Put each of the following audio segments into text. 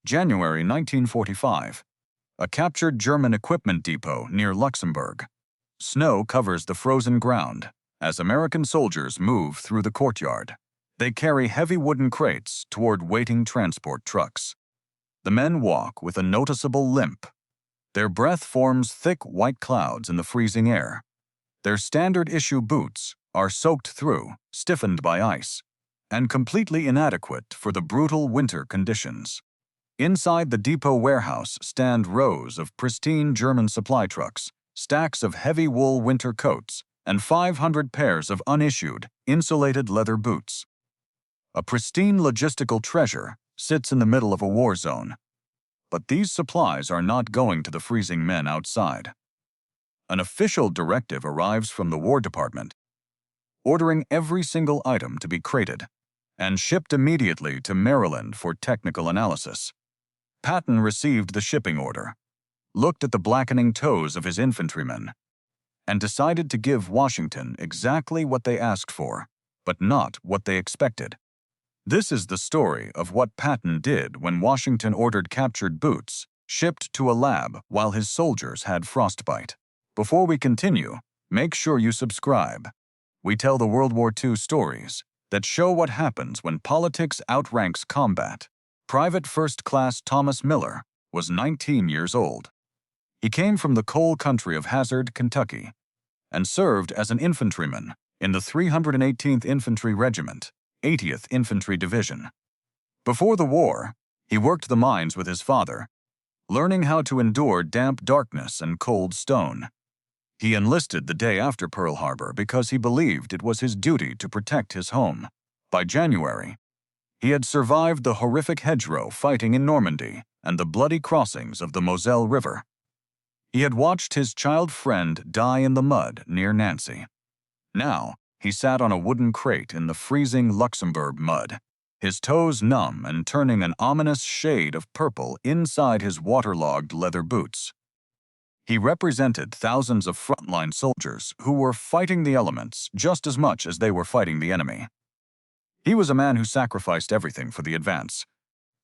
January 1945. A captured German equipment depot near Luxembourg. Snow covers the frozen ground as American soldiers move through the courtyard. They carry heavy wooden crates toward waiting transport trucks. The men walk with a noticeable limp. Their breath forms thick white clouds in the freezing air. Their standard-issue boots are soaked through, stiffened by ice, and completely inadequate for the brutal winter conditions. Inside the depot warehouse stand rows of pristine German supply trucks, stacks of heavy wool winter coats, and 500 pairs of unissued, insulated leather boots. A pristine logistical treasure sits in the middle of a war zone. But these supplies are not going to the freezing men outside. An official directive arrives from the War Department, ordering every single item to be crated and shipped immediately to Maryland for technical analysis. Patton received the shipping order, looked at the blackening toes of his infantrymen, and decided to give Washington exactly what they asked for, but not what they expected. This is the story of what Patton did when Washington ordered captured boots shipped to a lab while his soldiers had frostbite. Before we continue, make sure you subscribe. We tell the World War II stories that show what happens when politics outranks combat. Private First Class Thomas Miller was 19 years old. He came from the coal country of Hazard, Kentucky, and served as an infantryman in the 318th Infantry Regiment, 80th Infantry Division. Before the war, he worked the mines with his father, learning how to endure damp darkness and cold stone. He enlisted the day after Pearl Harbor because he believed it was his duty to protect his home. By January, he had survived the horrific hedgerow fighting in Normandy and the bloody crossings of the Moselle River. He had watched his child friend die in the mud near Nancy. Now, he sat on a wooden crate in the freezing Luxembourg mud, his toes numb and turning an ominous shade of purple inside his waterlogged leather boots. He represented thousands of frontline soldiers who were fighting the elements just as much as they were fighting the enemy. He was a man who sacrificed everything for the advance,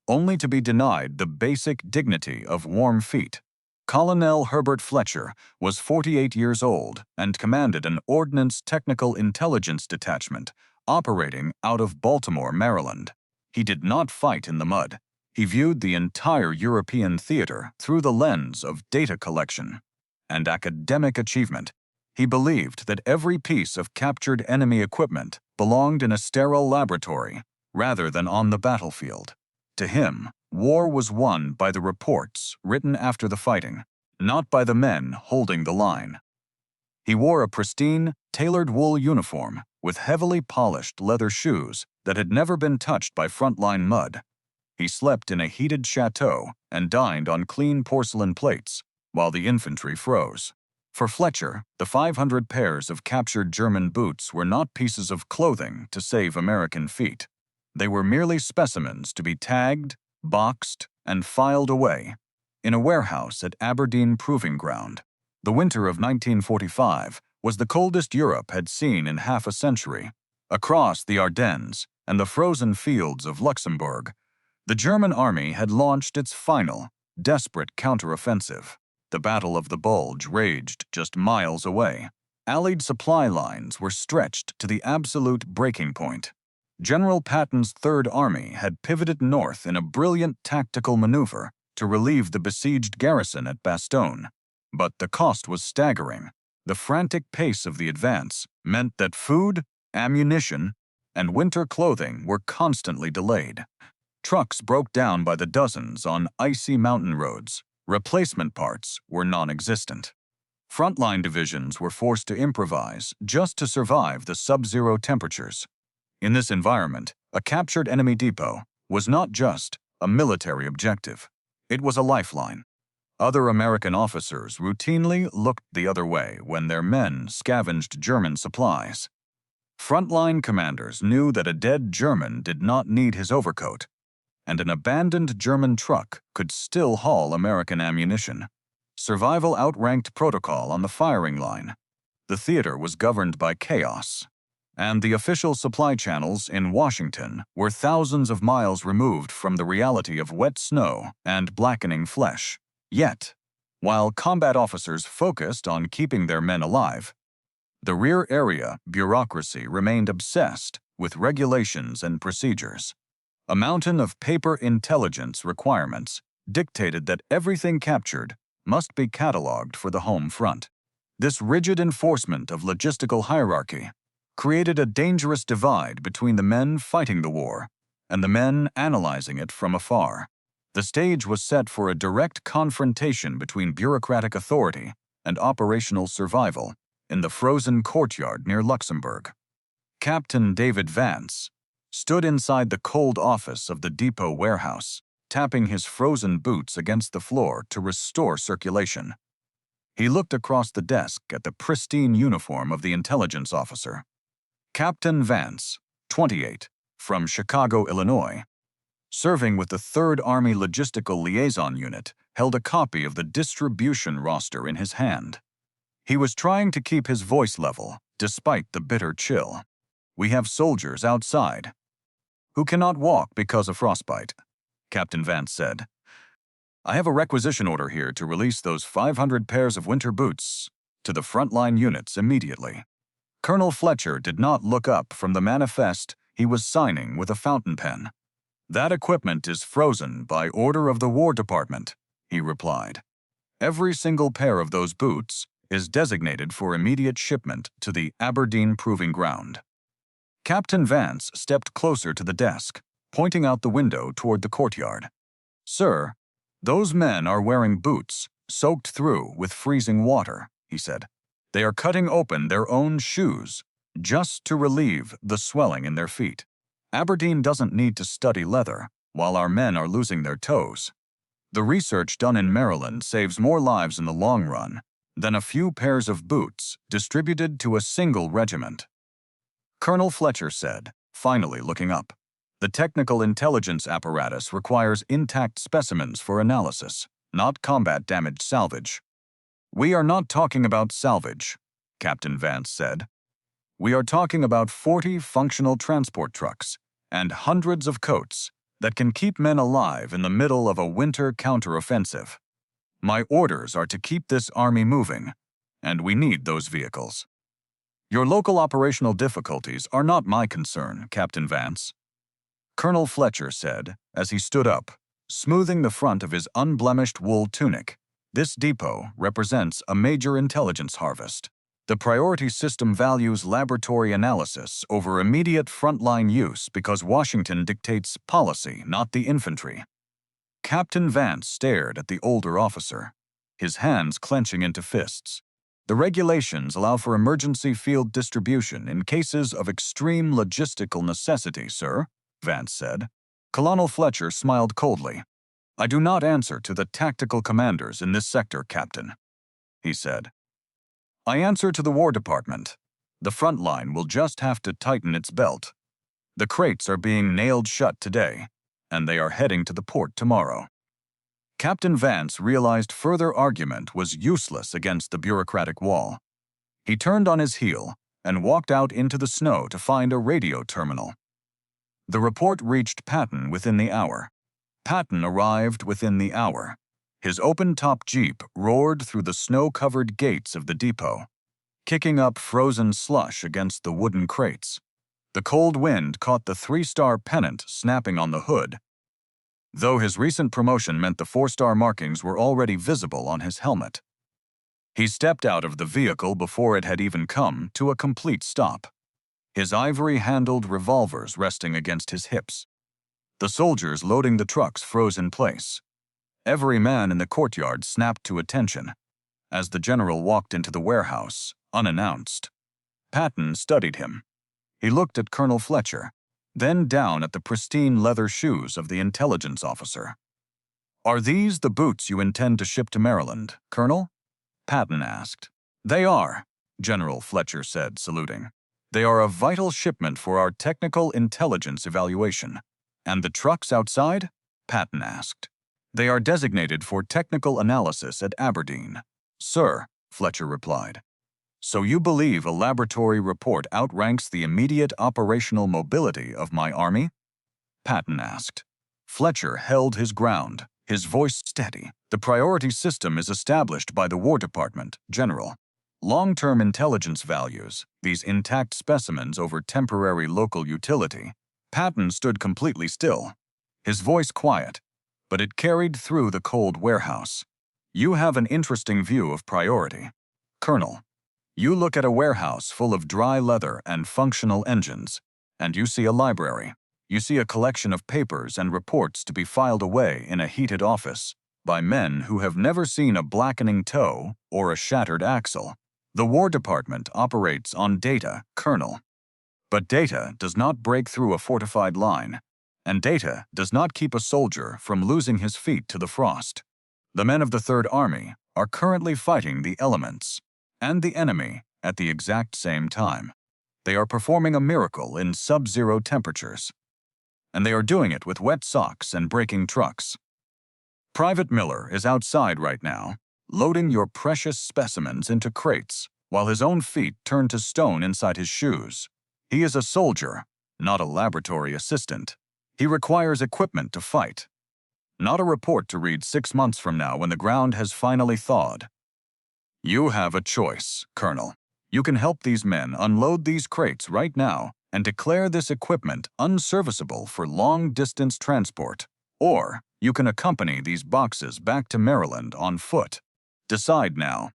only to be denied the basic dignity of warm feet. Colonel Herbert Fletcher was 48 years old and commanded an Ordnance Technical Intelligence Detachment operating out of Baltimore, Maryland. He did not fight in the mud. He viewed the entire European theater through the lens of data collection and academic achievement. He believed that every piece of captured enemy equipment belonged in a sterile laboratory rather than on the battlefield. To him, war was won by the reports written after the fighting, not by the men holding the line. He wore a pristine, tailored wool uniform with heavily polished leather shoes that had never been touched by frontline mud. He slept in a heated chateau and dined on clean porcelain plates while the infantry froze. For Fletcher, the 500 pairs of captured German boots were not pieces of clothing to save American feet. They were merely specimens to be tagged, boxed, and filed away in a warehouse at Aberdeen Proving Ground. The winter of 1945 was the coldest Europe had seen in half a century. Across the Ardennes and the frozen fields of Luxembourg, the German army had launched its final, desperate counteroffensive. The Battle of the Bulge raged just miles away. Allied supply lines were stretched to the absolute breaking point. General Patton's Third Army had pivoted north in a brilliant tactical maneuver to relieve the besieged garrison at Bastogne. But the cost was staggering. The frantic pace of the advance meant that food, ammunition, and winter clothing were constantly delayed. Trucks broke down by the dozens on icy mountain roads. Replacement parts were non-existent. Frontline divisions were forced to improvise just to survive the sub-zero temperatures. In this environment, a captured enemy depot was not just a military objective. It was a lifeline. Other American officers routinely looked the other way when their men scavenged German supplies. Frontline commanders knew that a dead German did not need his overcoat, and an abandoned German truck could still haul American ammunition. Survival outranked protocol on the firing line. The theater was governed by chaos, and the official supply channels in Washington were thousands of miles removed from the reality of wet snow and blackening flesh. Yet, while combat officers focused on keeping their men alive, the rear area bureaucracy remained obsessed with regulations and procedures. A mountain of paper intelligence requirements dictated that everything captured must be cataloged for the home front. This rigid enforcement of logistical hierarchy created a dangerous divide between the men fighting the war and the men analyzing it from afar. The stage was set for a direct confrontation between bureaucratic authority and operational survival in the frozen courtyard near Luxembourg. Captain David Vance stood inside the cold office of the depot warehouse, tapping his frozen boots against the floor to restore circulation. He looked across the desk at the pristine uniform of the intelligence officer. Captain Vance, 28, from Chicago, Illinois, serving with the 3rd Army Logistical Liaison Unit, held a copy of the distribution roster in his hand. He was trying to keep his voice level, despite the bitter chill. "We have soldiers outside who cannot walk because of frostbite," Captain Vance said. "I have a requisition order here to release those 500 pairs of winter boots to the frontline units immediately." Colonel Fletcher did not look up from the manifest he was signing with a fountain pen. "That equipment is frozen by order of the War Department," he replied. "Every single pair of those boots is designated for immediate shipment to the Aberdeen Proving Ground." Captain Vance stepped closer to the desk, pointing out the window toward the courtyard. "Sir, those men are wearing boots soaked through with freezing water," he said. "They are cutting open their own shoes just to relieve the swelling in their feet. Aberdeen doesn't need to study leather while our men are losing their toes. The research done in Maryland saves more lives in the long run than a few pairs of boots distributed to a single regiment." Colonel Fletcher said, finally looking up. "The technical intelligence apparatus requires intact specimens for analysis, not combat-damaged salvage." "We are not talking about salvage," Captain Vance said. "We are talking about 40 functional transport trucks and hundreds of coats that can keep men alive in the middle of a winter counteroffensive. My orders are to keep this army moving, and we need those vehicles. Your local operational difficulties are not my concern, Captain Vance," Colonel Fletcher said as he stood up, smoothing the front of his unblemished wool tunic. "This depot represents a major intelligence harvest. The priority system values laboratory analysis over immediate frontline use because Washington dictates policy, not the infantry." Captain Vance stared at the older officer, his hands clenching into fists. "The regulations allow for emergency field distribution in cases of extreme logistical necessity, sir," Vance said. Colonel Fletcher smiled coldly. "I do not answer to the tactical commanders in this sector, Captain," he said. "I answer to the War Department. The front line will just have to tighten its belt. The crates are being nailed shut today, and they are heading to the port tomorrow." Captain Vance realized further argument was useless against the bureaucratic wall. He turned on his heel and walked out into the snow to find a radio terminal. The report reached Patton within the hour. Patton arrived within the hour. His open-top Jeep roared through the snow-covered gates of the depot, kicking up frozen slush against the wooden crates. The cold wind caught the 3-star pennant snapping on the hood, though his recent promotion meant the 4-star markings were already visible on his helmet. He stepped out of the vehicle before it had even come to a complete stop, his ivory-handled revolvers resting against his hips. The soldiers loading the trucks froze in place. Every man in the courtyard snapped to attention as the general walked into the warehouse, unannounced. Patton studied him. He looked at Colonel Fletcher, then down at the pristine leather shoes of the intelligence officer. "Are these the boots you intend to ship to Maryland, Colonel?" Patton asked. "They are," General Fletcher said, saluting. "They are a vital shipment for our technical intelligence evaluation." "And the trucks outside?" Patton asked. "They are designated for technical analysis at Aberdeen." "Sir," Fletcher replied. So you believe a laboratory report outranks the immediate operational mobility of my army? Patton asked. Fletcher held his ground, his voice steady. The priority system is established by the War Department, General. Long-term intelligence values these intact specimens over temporary local utility. Patton stood completely still, his voice quiet, but it carried through the cold warehouse. You have an interesting view of priority. Colonel, you look at a warehouse full of dry leather and functional engines, and you see a library. You see a collection of papers and reports to be filed away in a heated office by men who have never seen a blackening toe or a shattered axle. The War Department operates on data, Colonel. But data does not break through a fortified line, and data does not keep a soldier from losing his feet to the frost. The men of the Third Army are currently fighting the elements and the enemy at the exact same time. They are performing a miracle in sub-zero temperatures, and they are doing it with wet socks and breaking trucks. Private Miller is outside right now, loading your precious specimens into crates while his own feet turn to stone inside his shoes. He is a soldier, not a laboratory assistant. He requires equipment to fight, not a report to read 6 months from now when the ground has finally thawed. You have a choice, Colonel. You can help these men unload these crates right now and declare this equipment unserviceable for long-distance transport, or you can accompany these boxes back to Maryland on foot. Decide now.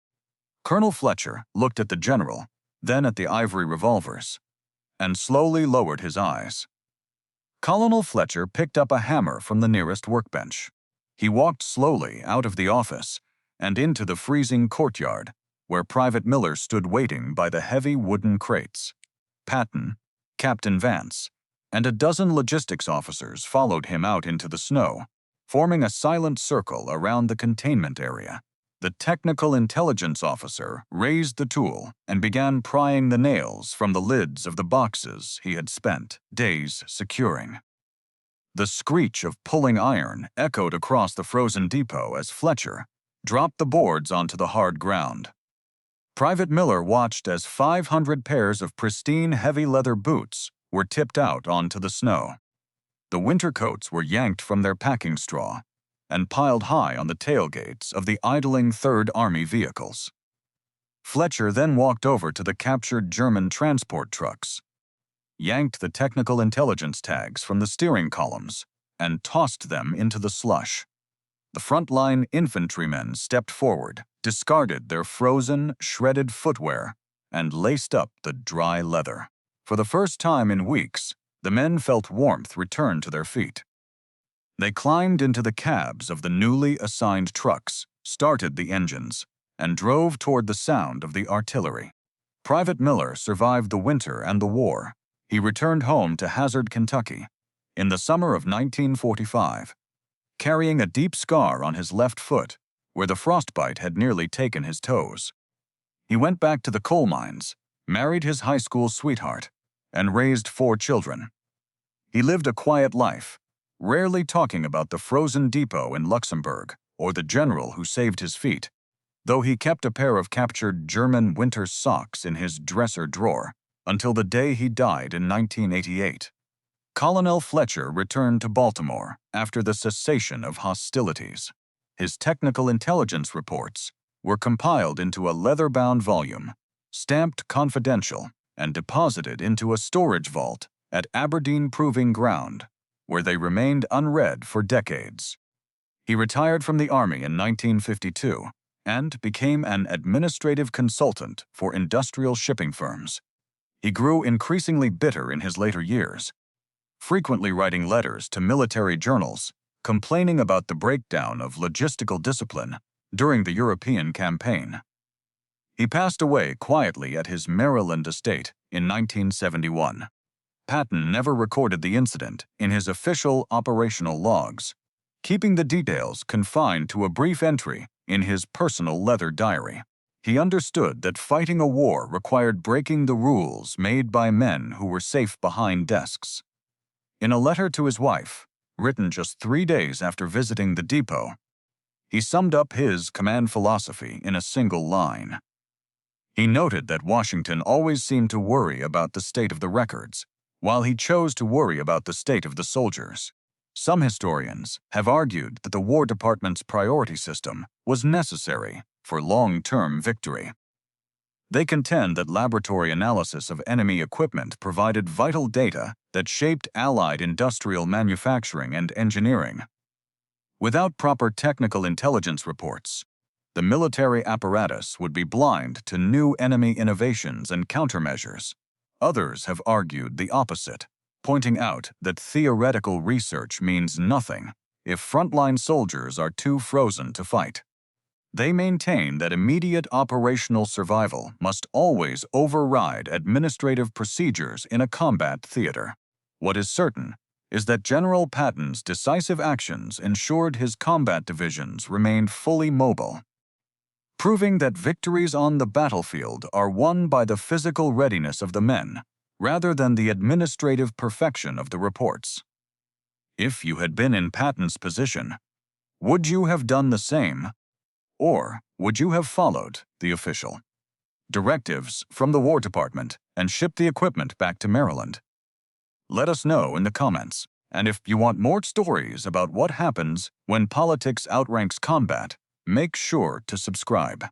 Colonel Fletcher looked at the general, then at the ivory revolvers, and slowly lowered his eyes. Colonel Fletcher picked up a hammer from the nearest workbench. He walked slowly out of the office and into the freezing courtyard, where Private Miller stood waiting by the heavy wooden crates. Patton, Captain Vance, and a dozen logistics officers followed him out into the snow, forming a silent circle around the containment area. The technical intelligence officer raised the tool and began prying the nails from the lids of the boxes he had spent days securing. The screech of pulling iron echoed across the frozen depot as Fletcher dropped the boards onto the hard ground. Private Miller watched as 500 pairs of pristine heavy leather boots were tipped out onto the snow. The winter coats were yanked from their packing straw and piled high on the tailgates of the idling Third Army vehicles. Fletcher then walked over to the captured German transport trucks, yanked the technical intelligence tags from the steering columns, and tossed them into the slush. The frontline infantrymen stepped forward, discarded their frozen, shredded footwear, and laced up the dry leather. For the first time in weeks, the men felt warmth return to their feet. They climbed into the cabs of the newly assigned trucks, started the engines, and drove toward the sound of the artillery. Private Miller survived the winter and the war. He returned home to Hazard, Kentucky, in the summer of 1945, carrying a deep scar on his left foot, where the frostbite had nearly taken his toes. He went back to the coal mines, married his high school sweetheart, and raised 4 children. He lived a quiet life, rarely talking about the frozen depot in Luxembourg or the general who saved his feet, though he kept a pair of captured German winter socks in his dresser drawer until the day he died in 1988. Colonel Fletcher returned to Baltimore after the cessation of hostilities. His technical intelligence reports were compiled into a leather-bound volume, stamped confidential, and deposited into a storage vault at Aberdeen Proving Ground, where they remained unread for decades. He retired from the Army in 1952 and became an administrative consultant for industrial shipping firms. He grew increasingly bitter in his later years, frequently writing letters to military journals, complaining about the breakdown of logistical discipline during the European campaign. He passed away quietly at his Maryland estate in 1971. Patton never recorded the incident in his official operational logs, keeping the details confined to a brief entry in his personal leather diary. He understood that fighting a war required breaking the rules made by men who were safe behind desks. In a letter to his wife, written just 3 days after visiting the depot, he summed up his command philosophy in a single line. He noted that Washington always seemed to worry about the state of the records, while he chose to worry about the state of the soldiers. Some historians have argued that the War Department's priority system was necessary for long-term victory. They contend that laboratory analysis of enemy equipment provided vital data that shaped Allied industrial manufacturing and engineering. Without proper technical intelligence reports, the military apparatus would be blind to new enemy innovations and countermeasures. Others have argued the opposite, pointing out that theoretical research means nothing if frontline soldiers are too frozen to fight. They maintain that immediate operational survival must always override administrative procedures in a combat theater. What is certain is that General Patton's decisive actions ensured his combat divisions remained fully mobile, proving that victories on the battlefield are won by the physical readiness of the men rather than the administrative perfection of the reports. If you had been in Patton's position, would you have done the same? Or would you have followed the official directives from the War Department and shipped the equipment back to Maryland? Let us know in the comments. And if you want more stories about what happens when politics outranks combat, make sure to subscribe.